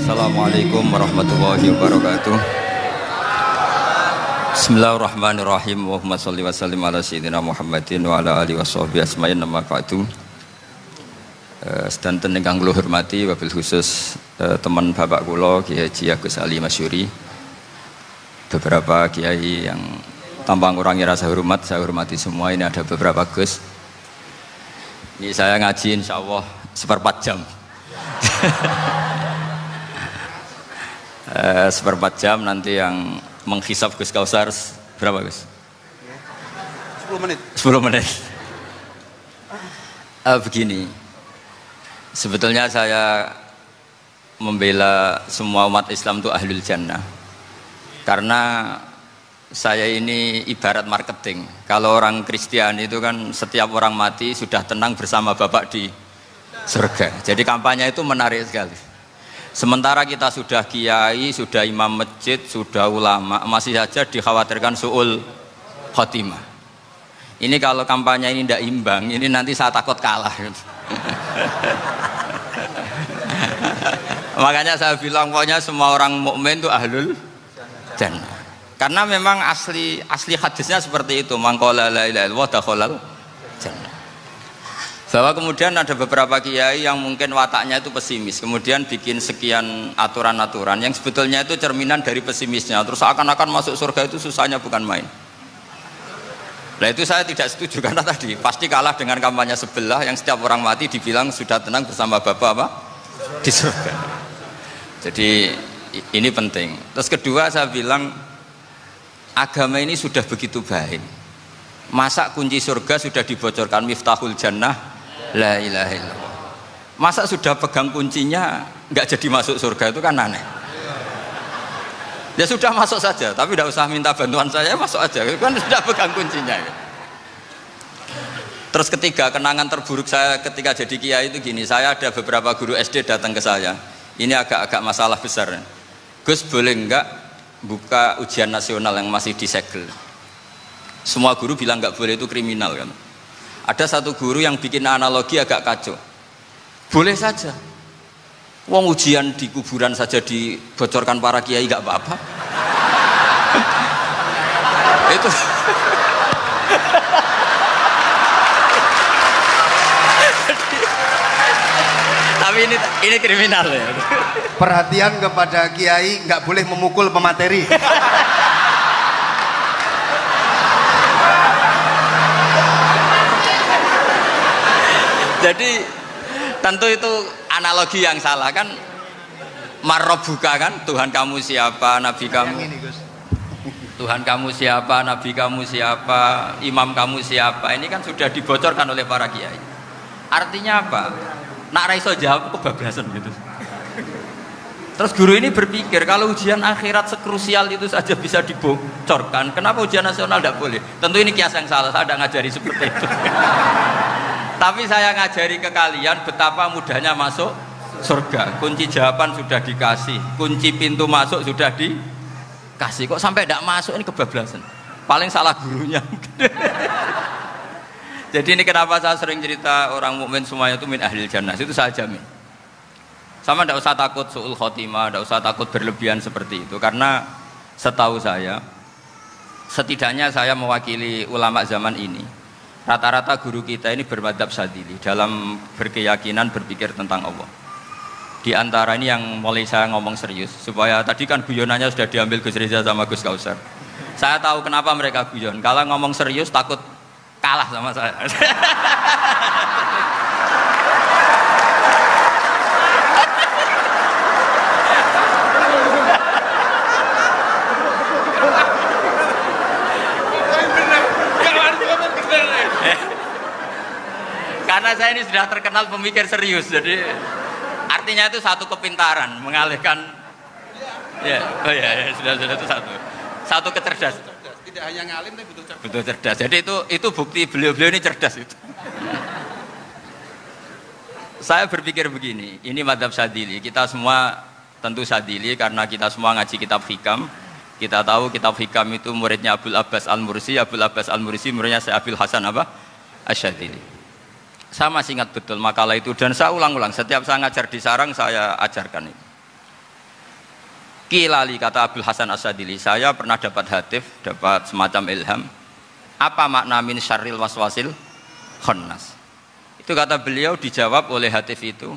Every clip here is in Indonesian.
Assalamualaikum warahmatullahi wabarakatuh. Bismillahirrahmanirrahim. Allahumma sholli wa sallim ala sayyidina Muhammadin wa ala alihi washabbihi asma'in nama ba'du. Sedanten ingkang kula hormati wabil khusus teman bapak kula Kiai Haji Agus Ali Masyuri. Beberapa kiai yang tanpa ngurangi rasa hormat, saya hormati semua. Ini ada beberapa Gus. Ini saya ngaji insyaallah seperempat jam. Seperempat jam nanti yang menghisap Gus Kausar berapa Gus? 10 menit. 10 menit. Begini, sebetulnya saya membela semua umat Islam itu ahlul jannah. Karena saya ini ibarat marketing. Kalau orang Kristen itu kan setiap orang mati sudah tenang bersama Bapak di surga. Jadi kampanye itu menarik sekali. Sementara kita sudah kiai, sudah imam masjid, sudah ulama, masih saja dikhawatirkan su'ul khotimah. Ini kalau kampanye ini tidak imbang, ini nanti saya takut kalah. Makanya saya bilang pokoknya semua orang mukmin itu ahlul jannah. Karena memang asli hadisnya seperti itu, man qala la ilaha illallah dakhalal jannah. Bahwa kemudian ada beberapa kiai yang mungkin wataknya itu pesimis, kemudian bikin sekian aturan-aturan yang sebetulnya itu cerminan dari pesimisnya, terus akan-akan masuk surga itu susahnya bukan main. Nah itu saya tidak setuju karena tadi pasti kalah dengan kampanye sebelah yang setiap orang mati dibilang sudah tenang bersama Bapak apa? Di surga. Jadi ini penting. Terus kedua saya bilang agama ini sudah begitu baik. Masa kunci surga sudah dibocorkan miftahul jannah la ilaha illallah. Masa sudah pegang kuncinya nggak jadi masuk surga, itu kan aneh. Ya sudah masuk saja, tapi tidak usah minta bantuan saya, masuk aja, kan sudah pegang kuncinya. Terus ketiga, kenangan terburuk saya ketika jadi kiai itu gini, saya ada beberapa guru SD datang ke saya. Ini agak-agak masalah besar. Gus boleh nggak buka ujian nasional yang masih disegel? Semua guru bilang nggak boleh, itu kriminal kan. Ada satu guru yang bikin analogi agak kacau. Boleh saja. Wong ujian di kuburan saja dibocorkan para kiai nggak apa-apa. Itu. Tapi ini kriminal ya. Perhatian kepada kiai, nggak boleh memukul pemateri. Jadi tentu itu analogi yang salah kan. Marrobuka kan, Tuhan kamu siapa, Nabi kamu. Tuhan kamu siapa, Nabi kamu siapa, imam kamu siapa. Ini kan sudah dibocorkan oleh para kiai. Artinya apa? Nak raiso jawab kebablasan gitu. Terus guru ini berpikir kalau ujian akhirat sekrusial itu saja bisa dibocorkan, kenapa ujian nasional tidak boleh? Tentu ini kias yang salah, saya tidak ngajari seperti itu. Tapi saya ngajari ke kalian betapa mudahnya masuk surga. Kunci jawaban sudah dikasih, kunci pintu masuk sudah dikasih. Kok sampai tidak masuk, ini kebablasan. Paling salah gurunya. Jadi ini kenapa saya sering cerita orang mukmin semuanya itu min ahlil jannah, itu saya jamin. Sama tidak usah takut su'ul khotimah, tidak usah takut berlebihan seperti itu. Karena setahu saya, setidaknya saya mewakili ulama zaman ini. Rata-rata guru kita ini bermadzhab Syadzili dalam berkeyakinan berpikir tentang Allah. Di antara ini yang mulai saya ngomong serius, supaya tadi kan guyonannya sudah diambil Gus Reza sama Gus Kausar. Saya tahu kenapa mereka guyon. Kalau ngomong serius takut kalah sama saya. Karena saya ini sudah terkenal pemikir serius, jadi artinya itu satu kepintaran mengalihkan, ya, oh ya, sudah itu satu kecerdasan. Tidak hanya ngalim tapi butuh cerdas. Betul cerdas. Jadi itu bukti beliau-beliau ini cerdas itu. Saya berpikir begini, ini madzhab Syadzili. Kita semua tentu Syadzili karena kita semua ngaji kitab hikam. Kita tahu kitab hikam itu muridnya Abul Abbas Al-Mursi. Abul Abbas Al-Mursi muridnya Syekh Abdul Hasan apa? Asy-Syadzili. Saya masih ingat betul makalah itu dan saya ulang-ulang. Setiap saya ngajar di sarang saya ajarkan itu. Kilali kata Abdul Hasan As-Sadili, saya pernah dapat hatif, dapat semacam ilham. Apa makna min syarril waswasil khannas? Itu kata beliau dijawab oleh hatif itu.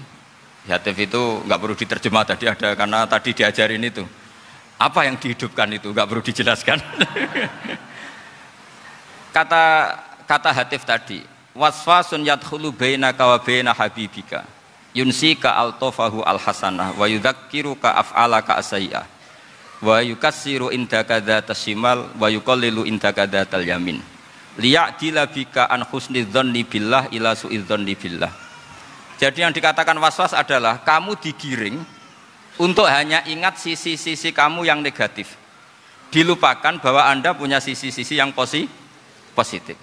Hatif itu nggak perlu diterjemah tadi ada karena tadi diajarin itu. Apa yang dihidupkan itu nggak perlu dijelaskan. kata hatif tadi, waswasun yadkhulu bainaka wa baina habibika yunsika altofahu alhasanah wa yudzakiruka af'alaka asyi'ah wa yukassiru indaka dzatas shimal wa yuqallilu indaka dzatal yamin liya'dila bika an husni dzanni billah ila su'i dzanni billah. Jadi yang dikatakan waswas adalah kamu digiring untuk hanya ingat sisi-sisi kamu yang negatif, dilupakan bahwa Anda punya sisi-sisi yang positif.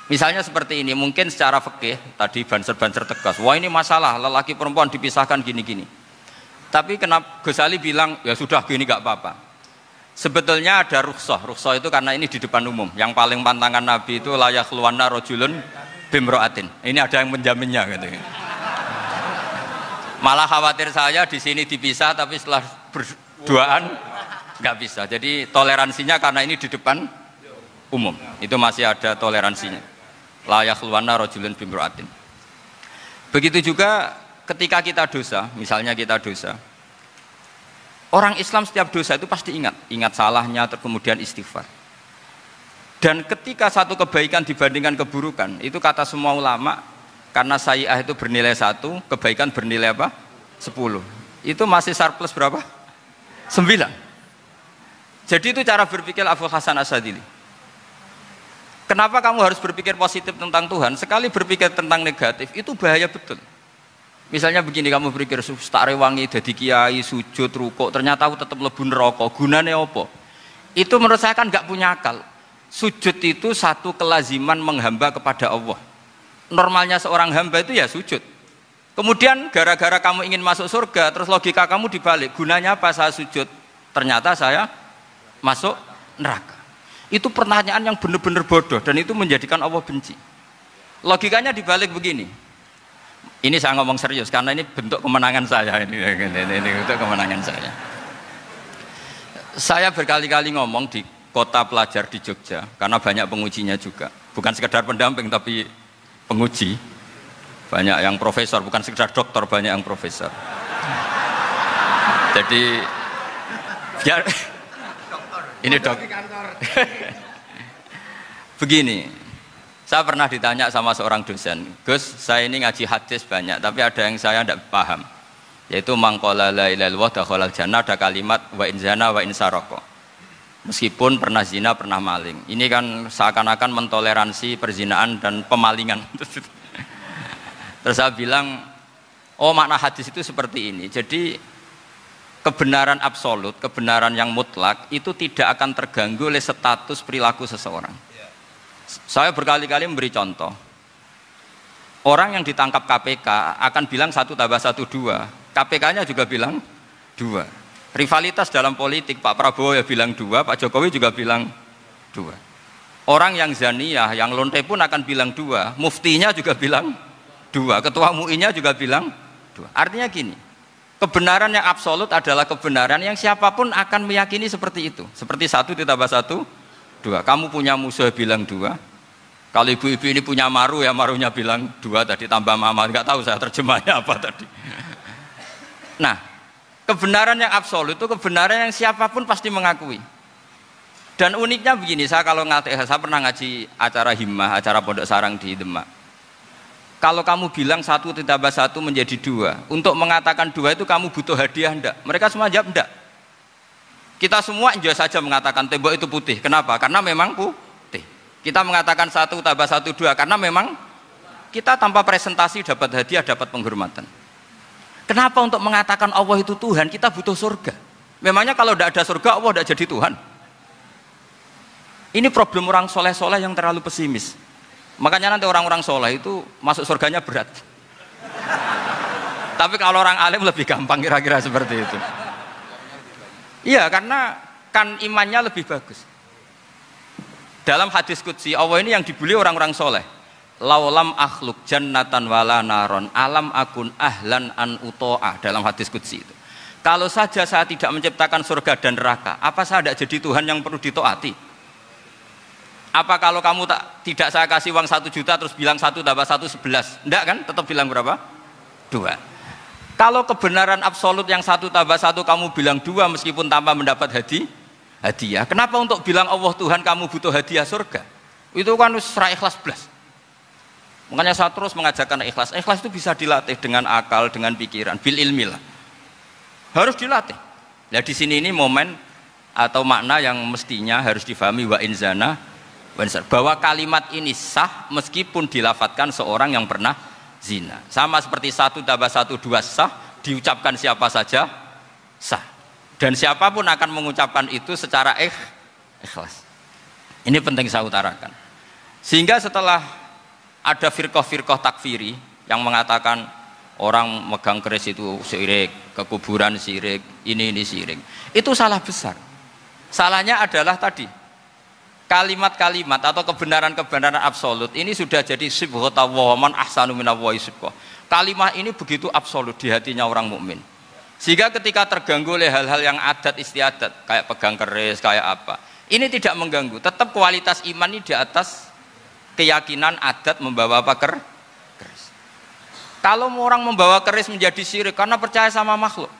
Misalnya seperti ini, mungkin secara fikih tadi banser-banser tegas, wah ini masalah lelaki perempuan dipisahkan gini-gini. Tapi kenapa Ghazali bilang ya sudah gini gak apa-apa. Sebetulnya ada rukhsah itu karena ini di depan umum. Yang paling pantangan Nabi itu layak luwana rojulun bimroatin. Ini ada yang menjaminnya gitu. Malah khawatir saya di sini dipisah tapi setelah berduaan nggak bisa. Jadi toleransinya karena ini di depan umum. Itu masih ada toleransinya. Layak luwana rojulun bimroatin. Begitu juga ketika kita dosa, misalnya kita dosa, orang Islam setiap dosa itu pasti ingat salahnya, kemudian istighfar. Dan ketika satu kebaikan dibandingkan keburukan, itu kata semua ulama, karena sayi'ah itu bernilai 1, kebaikan bernilai apa? 10. Itu masih surplus berapa? 9. Jadi itu cara berpikir Abdul Hasan As-Sadili. Kenapa kamu harus berpikir positif tentang Tuhan? Sekali berpikir tentang negatif, itu bahaya betul. Misalnya begini, kamu berpikir tak rewangi jadi kiai, sujud, rukuk, ternyata aku tetap mlebu neraka. Gunane apa? Itu menurut saya kan nggak punya akal. Sujud itu satu kelaziman menghamba kepada Allah. Normalnya seorang hamba itu ya sujud. Kemudian gara-gara kamu ingin masuk surga, terus logika kamu dibalik. Gunanya apa saya sujud? Ternyata saya masuk neraka. Itu pertanyaan yang benar-benar bodoh dan itu menjadikan Allah benci. Logikanya dibalik begini. Ini saya ngomong serius karena ini bentuk kemenangan saya ini bentuk kemenangan saya. Saya berkali-kali ngomong di kota pelajar di Jogja karena banyak pengujinya juga. Bukan sekedar pendamping tapi penguji. Banyak yang profesor, bukan sekedar dokter, banyak yang profesor. Jadi biar ini dok. Begini, saya pernah ditanya sama seorang dosen, Gus, saya ini ngaji hadis banyak, tapi ada yang saya tidak paham, yaitu mangkola la ilaha illallah dakhalal jannah, ada kalimat wa in zana wa in saroko. Meskipun pernah zina, pernah maling. Ini kan seakan-akan mentoleransi perzinaan dan pemalingan. Terus saya bilang, oh makna hadis itu seperti ini. Jadi kebenaran absolut, kebenaran yang mutlak itu tidak akan terganggu oleh status perilaku seseorang. Saya berkali-kali memberi contoh. Orang yang ditangkap KPK akan bilang 1 tambah 1 2. KPK-nya juga bilang 2. Rivalitas dalam politik, Pak Prabowo ya bilang 2, Pak Jokowi juga bilang 2. Orang yang zaniyah, yang lonte pun akan bilang 2. Muftinya juga bilang 2. Ketua MUI-nya juga bilang 2. Artinya gini, kebenaran yang absolut adalah kebenaran yang siapapun akan meyakini seperti itu. Seperti 1 ditambah 1 2. Kamu punya musuh bilang 2. Kalau ibu-ibu ini punya maru ya marunya bilang 2 tadi tambah mama. Enggak tahu saya terjemahnya apa tadi. Nah, kebenaran yang absolut itu kebenaran yang siapapun pasti mengakui. Dan uniknya begini, saya pernah ngaji acara himmah, acara pondok sarang di Demak. Kalau kamu bilang 1 ditambah 1 menjadi 2, untuk mengatakan 2 itu kamu butuh hadiah enggak? Mereka semua jawab enggak. Kita semua enjoy saja mengatakan tembok itu putih. Kenapa? Karena memang putih. Kita mengatakan 1 tambah 1 2 karena memang kita tanpa presentasi dapat hadiah, dapat penghormatan. Kenapa untuk mengatakan Allah itu Tuhan kita butuh surga? Memangnya kalau tidak ada surga Allah tidak jadi Tuhan? Ini problem orang soleh-soleh yang terlalu pesimis. Makanya nanti orang-orang soleh itu masuk surganya berat. Tapi kalau orang alim lebih gampang kira-kira seperti itu. Iya, karena kan imannya lebih bagus. Dalam hadis qudsi, Allah ini yang dibuli orang-orang soleh. laulam akhluk jannatan wala naron alam akun ahlan an uto'ah, dalam hadis qudsi itu. Kalau saja saya tidak menciptakan surga dan neraka, apa saya tidak jadi Tuhan yang perlu ditaati? Apa kalau kamu tidak saya kasih uang 1 juta terus bilang 1 tambah 1 11? Enggak kan? Tetap bilang berapa? 2. Kalau kebenaran absolut yang 1 tambah 1 kamu bilang 2 meskipun tanpa mendapat hadiah. Kenapa untuk bilang Allah Tuhan kamu butuh hadiah surga? Itu kan serah ikhlas belas. Makanya saya terus mengajarkan ikhlas. Ikhlas itu bisa dilatih dengan akal, dengan pikiran, bil ilmi lah. Harus dilatih. Nah di sini ini momen atau makna yang mestinya harus difahami wa inzana bahwa kalimat ini sah meskipun dilafatkan seorang yang pernah zina. Sama seperti 1 tambah 1 2 sah, diucapkan siapa saja sah. Dan siapapun akan mengucapkan itu secara ikhlas. Ini penting saya utarakan. Sehingga setelah ada firqah-firqah takfiri yang mengatakan orang megang keris itu syirik, ke kuburan syirik, ini syirik. Itu salah besar. Salahnya adalah tadi kalimat-kalimat atau kebenaran-kebenaran absolut ini sudah jadi sibghatullah man ahsanu minallahi sibghah. Kalimat ini begitu absolut di hatinya orang mukmin. Sehingga ketika terganggu oleh hal-hal yang adat istiadat kayak pegang keris, kayak apa, ini tidak mengganggu. Tetap kualitas iman ini di atas keyakinan adat membawa apa keris. Kalau orang membawa keris menjadi syirik karena percaya sama makhluk.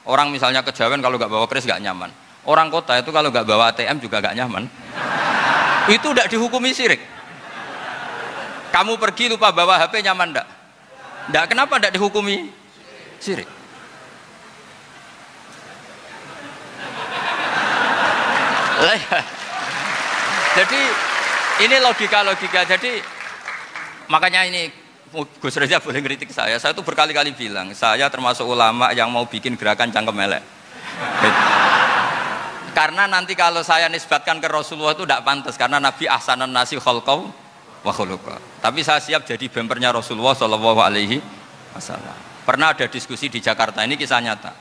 Orang misalnya kejawen kalau nggak bawa keris nggak nyaman. Orang kota itu kalau nggak bawa ATM juga nggak nyaman. Itu tidak dihukumi syirik. Kamu pergi lupa bawa HP nyaman enggak? Enggak, kenapa tidak dihukumi syirik? Jadi ini logika. Jadi makanya ini Gus Reza boleh ngeritik saya itu berkali-kali bilang saya termasuk ulama yang mau bikin gerakan cangkem elek. Karena nanti kalau saya nisbatkan ke Rasulullah itu tidak pantas karena Nabi ahsanan nasi khalqau wa khuluqa. Tapi saya siap jadi bempernya Rasulullah Shallallahu Alaihi Wasallam. Pernah ada diskusi di Jakarta, ini kisah nyata.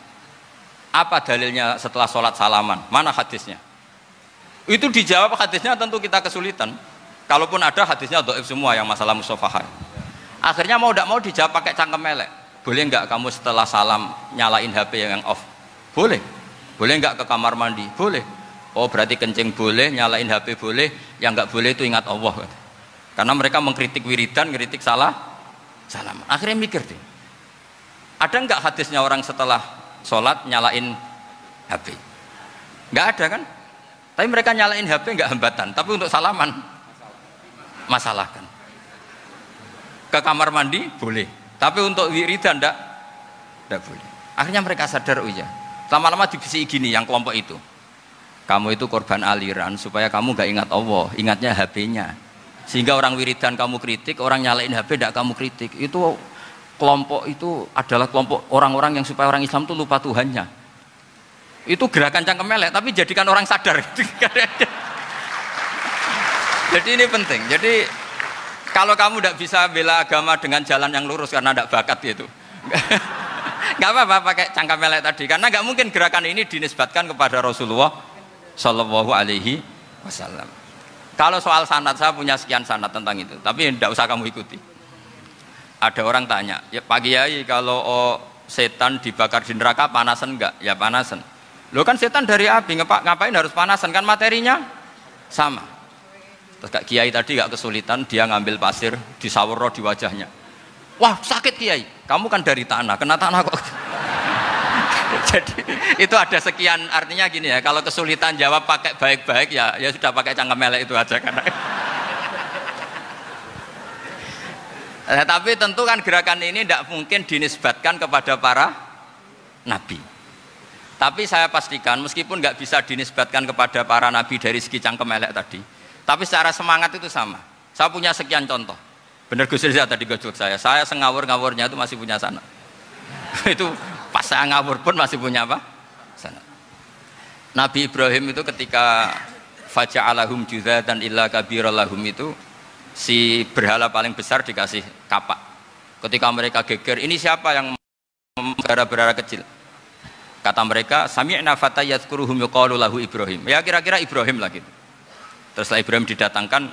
Apa dalilnya setelah sholat salaman? Mana hadisnya? Itu dijawab hadisnya tentu kita kesulitan. Kalaupun ada hadisnya dhaif semua yang masalah musafahah. Akhirnya mau tidak mau dijawab pakai cangkem elek. Boleh enggak kamu setelah salam nyalain HP yang off? Boleh. Boleh enggak ke kamar mandi? Boleh. Oh berarti kencing boleh, nyalain HP boleh, yang enggak boleh itu ingat Allah. Karena mereka mengkritik wiridan, ngeritik salam. Akhirnya mikir deh. Ada enggak hadisnya orang setelah sholat nyalain HP? Enggak ada kan? Tapi mereka nyalain HP enggak hambatan, tapi untuk salaman masalah kan. Ke kamar mandi boleh, tapi untuk wiridan enggak boleh. Akhirnya mereka sadar, oh iya. Lama-lama dibisi gini yang kelompok itu. Kamu itu korban aliran supaya kamu enggak ingat Allah, ingatnya HP-nya. Sehingga orang wiridan kamu kritik, orang nyalain HP enggak kamu kritik. Itu kelompok itu adalah kelompok orang-orang yang supaya orang Islam itu lupa Tuhannya. Itu gerakan cangkem elek, tapi jadikan orang sadar. Jadi ini penting. Jadi kalau kamu tidak bisa bela agama dengan jalan yang lurus karena tidak bakat gitu, nggak apa-apa pakai cangkem elek tadi. Karena nggak mungkin gerakan ini dinisbatkan kepada Rasulullah Shallallahu Alaihi Wasallam. Kalau soal sanad, saya punya sekian sanad tentang itu, tapi tidak usah kamu ikuti. Ada orang tanya, ya Pak Kiai kalau setan dibakar di neraka panasan enggak? Ya panasan. Lo kan setan dari api, ngapain harus panasan? Kan materinya sama. Terus Kak Kiai tadi gak kesulitan, dia ngambil pasir, disawur di wajahnya. Wah sakit Kiai, kamu kan dari tanah, kena tanah kok. Jadi itu ada sekian, artinya gini ya, kalau kesulitan jawab pakai baik-baik ya sudah pakai cangkem elek itu aja karena. Tapi tentu kan gerakan ini tidak mungkin dinisbatkan kepada para nabi. Tapi saya pastikan meskipun nggak bisa dinisbatkan kepada para nabi dari segi cangkem elek tadi, tapi secara semangat itu sama. Saya punya sekian contoh. Benar Gus Riza tadi gojok saya ngawur-ngawurnya itu masih punya sana. Itu pas saya ngawur pun masih punya apa? Sana. Nabi Ibrahim itu ketika faja'alahum juzatan illa kabirallahum itu si berhala paling besar dikasih kapak. Ketika mereka geger, ini siapa yang berhala kecil? Kata mereka, sami'na fata yadhkuruhum yuqalu lahu Ibrahim. Ya kira-kira Ibrahim lah gitu. Terus setelah Ibrahim didatangkan,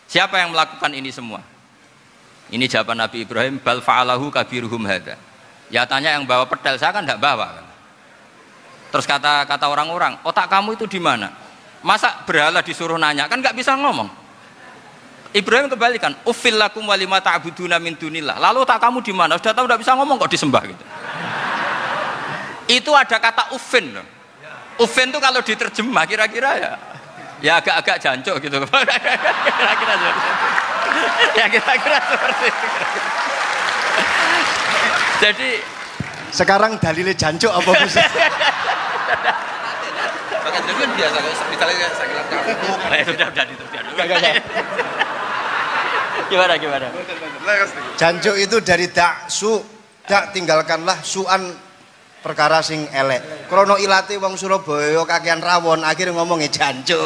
siapa yang melakukan ini semua? Ini jawaban Nabi Ibrahim, bal fa'alahu kabiruhum hadza. Ya tanya yang bawa pedal, saya kan tidak bawa kan. Terus kata orang-orang, otak kamu itu di mana? Masa berhala disuruh nanya, kan nggak bisa ngomong. Ibrahim kembalikan, uffil lakum walima ta'buduna min dunillah. Lalu otak kamu di mana? Sudah tahu nggak bisa ngomong kok disembah gitu. Itu ada kata uffin loh. Uffin itu kalau diterjemah kira-kira ya agak-agak jancuk gitu. Kira-kira ya kira-kira seperti itu. Jadi sekarang dalilnya jancuk apa Gus? Pakai dengan biasa kalau misalnya saya bilang sudah itu. Gimana? Jancuk itu dari dak tinggalkanlah suan perkara sing elek. Krono ilate wong Surabaya kakean rawon akhirnya ngomongnya jancuk.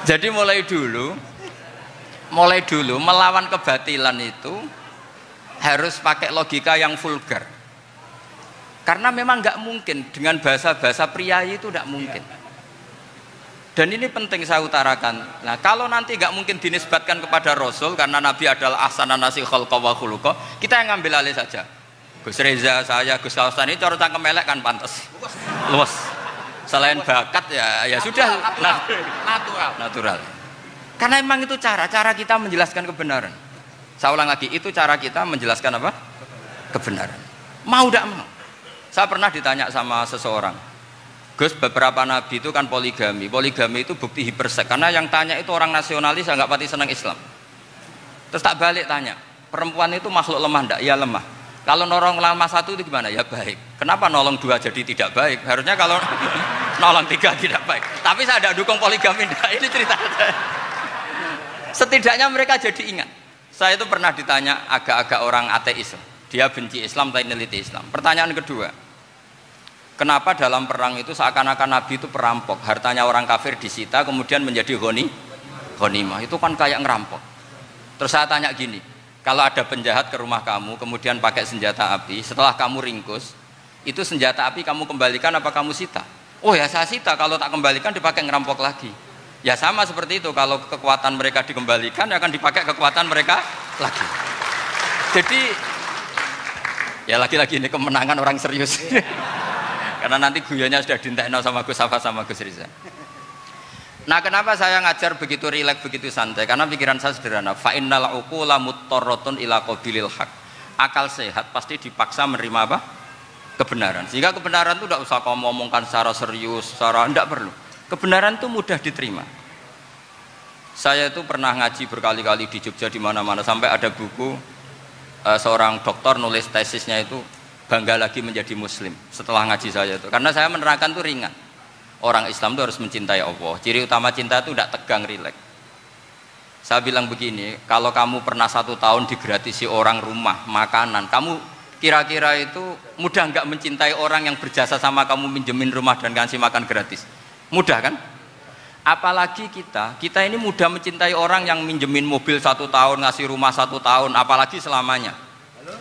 Jadi mulai dulu melawan kebatilan itu harus pakai logika yang vulgar. Karena memang nggak mungkin dengan bahasa-bahasa priayi itu nggak mungkin. Dan ini penting saya utarakan. Nah, kalau nanti nggak mungkin dinisbatkan kepada Rasul karena Nabi adalah ahsanan nasi khalqa wa khuluqa, kita yang ngambil alih saja. Gus Reza, saya, Gus Kausan ini cara cangkem elek kan pantas. Luas. Selain bakat ya sudah natural. Karena memang itu cara kita menjelaskan kebenaran. Saya ulang lagi, itu cara kita menjelaskan apa? Kebenaran. Mau tidak mau. Saya pernah ditanya sama seseorang, Gus, beberapa nabi itu kan poligami. Poligami itu bukti hipersek. Karena yang tanya itu orang nasionalis yang nggak pati senang Islam. Terus tak balik tanya, perempuan itu makhluk lemah enggak? Ya lemah. Kalau nolong lama satu itu gimana? Ya baik. Kenapa nolong dua jadi tidak baik? Harusnya kalau nolong tiga tidak baik. Tapi saya tidak dukung poligami. Nah, ini cerita saya. Setidaknya mereka jadi ingat. Saya itu pernah ditanya agak-agak orang ateis. Dia benci Islam tapi neliti Islam. Pertanyaan kedua, kenapa dalam perang itu seakan-akan Nabi itu perampok? Hartanya orang kafir disita kemudian menjadi ghanimah. Itu kan kayak ngerampok. Terus saya tanya gini, kalau ada penjahat ke rumah kamu kemudian pakai senjata api, setelah kamu ringkus, itu senjata api kamu kembalikan apa kamu sita? Oh ya saya sita, kalau tak kembalikan dipakai ngerampok lagi. Ya sama seperti itu, kalau kekuatan mereka dikembalikan akan dipakai kekuatan mereka lagi. Jadi ya lagi-lagi ini kemenangan orang serius. Karena nanti guyonnya sudah dintekno sama Gus Safa sama Gus Riza. Nah, kenapa saya ngajar begitu rileks, begitu santai? Karena pikiran saya sederhana. Fa innal uqula muttarratun ila qabilil haq. Akal sehat pasti dipaksa menerima apa? Kebenaran. Sehingga kebenaran itu tidak usah kamu ngomongkan secara serius, secara tidak perlu. Kebenaran itu mudah diterima. Saya itu pernah ngaji berkali-kali di Jogja di mana-mana sampai ada buku seorang dokter nulis tesisnya itu bangga lagi menjadi muslim setelah ngaji saya itu. Karena saya menerangkan itu ringan. Orang Islam itu harus mencintai Allah. Ciri utama cinta itu tidak tegang, rileks. Saya bilang begini, kalau kamu pernah 1 tahun digratisi orang rumah, makanan, kamu kira-kira itu mudah nggak mencintai orang yang berjasa sama kamu minjemin rumah dan kasih makan gratis? Mudah kan? Apalagi kita ini mudah mencintai orang yang minjemin mobil 1 tahun, ngasih rumah 1 tahun, apalagi selamanya.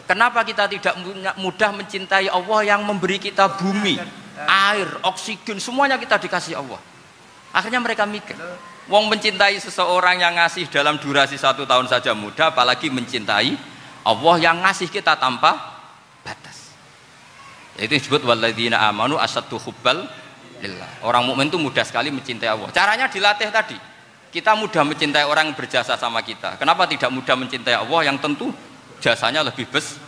Kenapa kita tidak mudah mencintai Allah yang memberi kita bumi, air, oksigen, semuanya kita dikasih Allah? Akhirnya mereka mikir, wong mencintai seseorang yang ngasih dalam durasi 1 tahun saja mudah, apalagi mencintai Allah yang ngasih kita tanpa batas. Itu disebut walladzina amanu asaddu hubbal lillah. Orang mukmin itu mudah sekali mencintai Allah. Caranya dilatih tadi. Kita mudah mencintai orang yang berjasa sama kita. Kenapa tidak mudah mencintai Allah yang tentu jasanya lebih besar?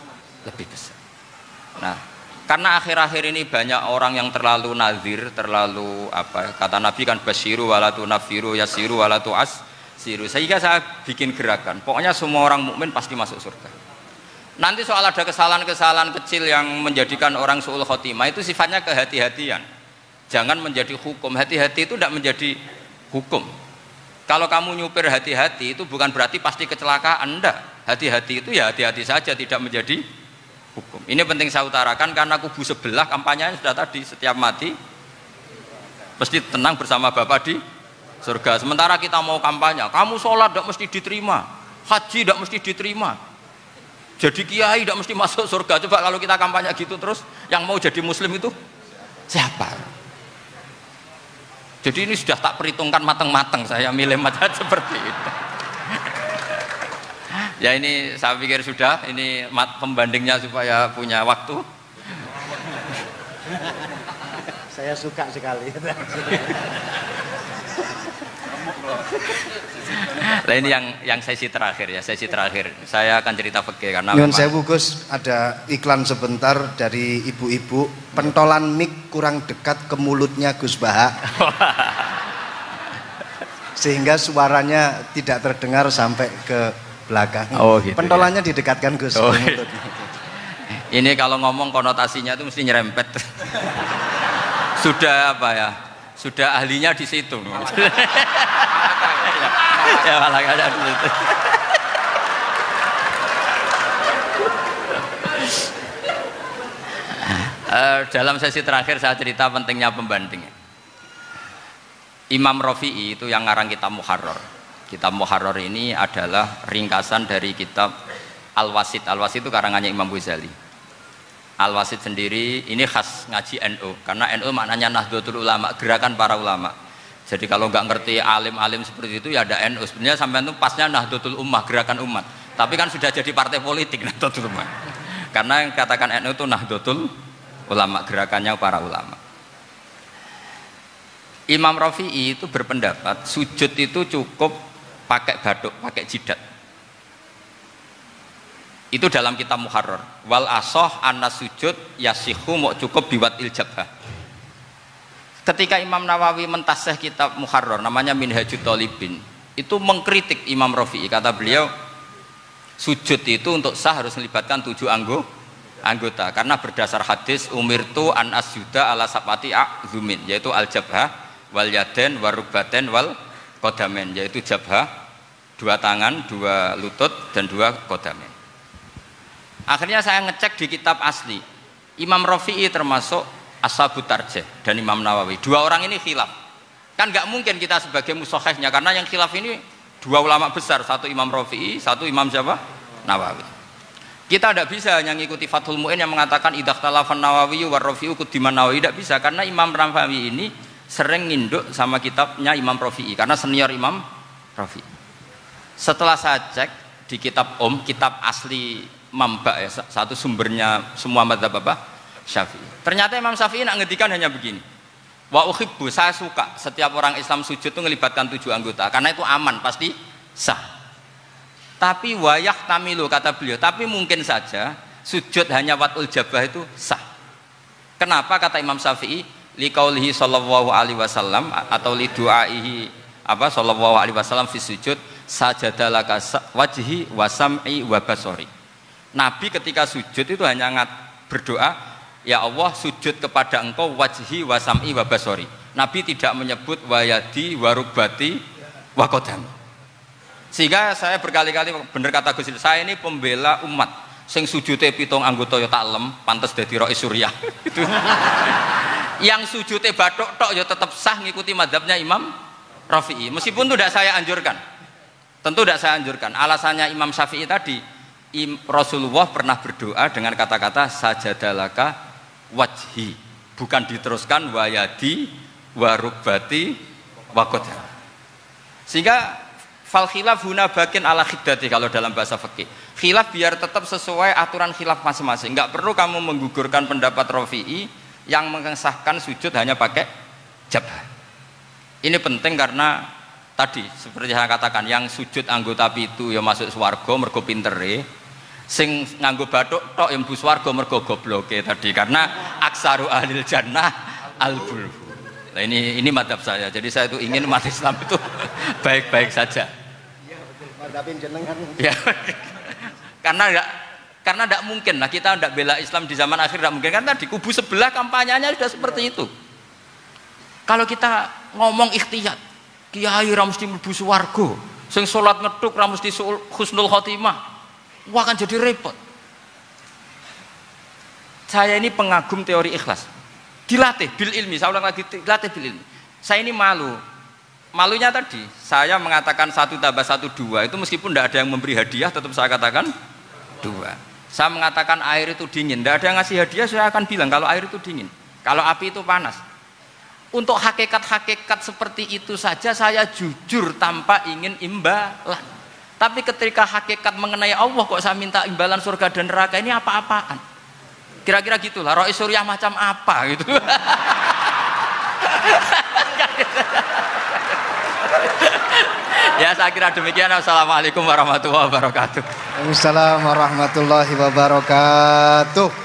Nah, karena akhir-akhir ini banyak orang yang terlalu nazir, terlalu apa? Kata Nabi kan basyiru walatu nafiru yasiru walatu asiru. Sehingga saya bikin gerakan. Pokoknya semua orang mukmin pasti masuk surga. Nanti soal ada kesalahan-kesalahan kecil yang menjadikan orang su'ul khotimah itu sifatnya kehati-hatian. Jangan menjadi hukum. Hati-hati itu tidak menjadi hukum. Kalau kamu nyupir hati-hati itu bukan berarti pasti kecelakaan, enggak. Hati-hati itu ya hati-hati saja, tidak menjadi hukum. Ini penting saya utarakan karena kubu sebelah kampanyenya sudah tadi, setiap mati pasti tenang bersama Bapak di surga. Sementara kita mau kampanye, kamu sholat tidak mesti diterima, haji tidak mesti diterima, jadi kiai tidak mesti masuk surga. Coba kalau kita kampanye gitu terus, Yang mau jadi muslim itu siapa? Jadi ini sudah tak perhitungkan matang-matang, saya milih macam seperti itu. Ya ini saya pikir sudah, ini pembandingnya supaya punya waktu. Saya suka sekali. Nah ini yang sesi terakhir ya, sesi terakhir. Saya akan cerita fikih karena Nyun sewu Gus, ada iklan sebentar dari ibu-ibu, pentolan mic kurang dekat ke mulutnya Gus Baha. Sehingga suaranya tidak terdengar sampai ke belakang. Oh, gitu, pentolannya ya? Didekatkan Gus. Oh, gitu. Ini kalau ngomong konotasinya itu mesti nyerempet. Sudah apa ya? Sudah ahlinya di situ. Ya malah ada di situ. Dalam sesi terakhir saya cerita pentingnya pembanding. Imam Rafi'i itu yang ngarang kitab Muharrar. Kitab Muharrar ini adalah ringkasan dari kitab Al-Wasit. Al-Wasit itu karangannya Imam Ghazali. Al-Wasit sendiri ini khas ngaji NU, karena NU maknanya Nahdlatul Ulama, gerakan para ulama. Jadi kalau nggak ngerti alim-alim seperti itu ya ada NU. Sebenarnya sampai itu pasnya Nahdlatul Ummah, gerakan umat. Tapi kan sudah jadi partai politik Nahdlatul Ummah. Karena yang katakan NU itu Nahdlatul Ulama, gerakannya para ulama. Imam Rafi'i itu berpendapat sujud itu cukup pakai batuk, pakai jidat. Itu dalam kitab Muharrar. Wal asoh anna sujud yasihu mau cukup biwat iljabah. Ketika Imam Nawawi mentasih kitab Muharrar namanya Minhajut Thalibin, itu mengkritik Imam Rafi'i. Kata beliau sujud itu untuk sah harus melibatkan 7 anggota, karena berdasar hadis umirtu an asjuda ala sabati a'zumin, yaitu al jabhah wal yaden warubaten wal kodamen, yaitu jabhah 2 tangan, 2 lutut dan 2 kodamen. Akhirnya saya ngecek di kitab asli, Imam Rafi'i termasuk Ashabut Tarjih dan Imam Nawawi. 2 orang ini khilaf. Kan nggak mungkin kita sebagai musokhehnya, karena yang khilaf ini 2 ulama besar, satu Imam Rafi'i, satu Imam siapa? Nawawi. Kita tidak bisa hanya ngikuti Fathul Mu'in yang mengatakan idza khtalafan Nawawi war Rafi'u quddiman Nawawi, tidak bisa, karena Imam Nawawi ini sering nginduk sama kitabnya Imam Rafi'i karena senior Imam Rafi'i. Setelah saya cek di kitab kitab asli Mamba ya, satu sumbernya semua madzhab apa? Syafi'i. Ternyata Imam Syafi'i nak ngedikan hanya begini. Wa uhibbu, saya suka setiap orang Islam sujud itu melibatkan 7 anggota karena itu aman, pasti sah. Tapi wayah tamilu, kata beliau, tapi mungkin saja sujud hanya watul jabah itu sah. Kenapa kata Imam Syafi'i? Liqaulihi sallallahu alaihi wasallam atau li du'aihi apa sallallahu alaihi wasallam fi sujud sajadalaka wajhi wa sam'i wa basori. Nabi ketika sujud itu hanya berdoa, ya Allah sujud kepada engkau wajhi wa sam'i wa basori. Nabi tidak menyebut wayadi wa rukbati wa qadami. Sehingga saya berkali-kali bener kata Gus, saya ini pembela umat sing sujute 7 anggota ya taklem pantes dadi Rais Suriah. Itu yang sujute bathuk tok ya tetap sah ngikuti mazhabnya Imam Rafi'i. Meskipun itu tidak saya anjurkan. Tentu tidak saya anjurkan. Alasannya Imam Syafi'i tadi, Rasulullah pernah berdoa dengan kata-kata sajadalaka wajhi, bukan diteruskan wayadi warubati wakoda. Sehingga fal khilaf huna bakin ala khiddati kalau dalam bahasa fikih. Khilaf biar tetap sesuai aturan khilaf masing-masing. Enggak perlu kamu menggugurkan pendapat Rafi'i yang mengesahkan sujud hanya pakai jabah. Ini penting karena tadi seperti saya katakan, yang sujud anggota itu ya masuk swarga mergo pintere, sing nganggo bathuk tok yang mlebu swarga mergo gobloke tadi, karena aksaru ahlil jannah al-bulhu. Nah ini madhab saya. Jadi saya itu ingin umat Islam itu baik-baik saja. Iya betul. Madhabin jenengan. Ya. Karena tidak mungkin lah kita tidak bela Islam di zaman akhir, tidak mungkin, karena di kubu sebelah kampanyenya sudah seperti itu. Kalau kita ngomong ikhtiyat, kiai ra mesti mlebu swarga, sing salat ngethuk ra mesti husnul khotimah, wah akan jadi repot. Saya ini pengagum teori ikhlas, dilatih bil ilmi, saya ulang lagi, dilatih bil ilmi. Saya ini malunya tadi saya mengatakan 1 tambah 1 2, itu meskipun tidak ada yang memberi hadiah tetap saya katakan 2. Saya mengatakan air itu dingin, tidak ada yang ngasih hadiah, saya akan bilang kalau air itu dingin, kalau api itu panas. Untuk hakikat-hakikat seperti itu saja saya jujur tanpa ingin imbalan. Tapi ketika hakikat mengenai Allah kok saya minta imbalan surga dan neraka, ini apa-apaan? Kira-kira gitulah, Rois Suryah macam apa gitu. Ya saya kira demikian. Assalamualaikum warahmatullahi wabarakatuh. Waalaikumsalam warahmatullahi wabarakatuh.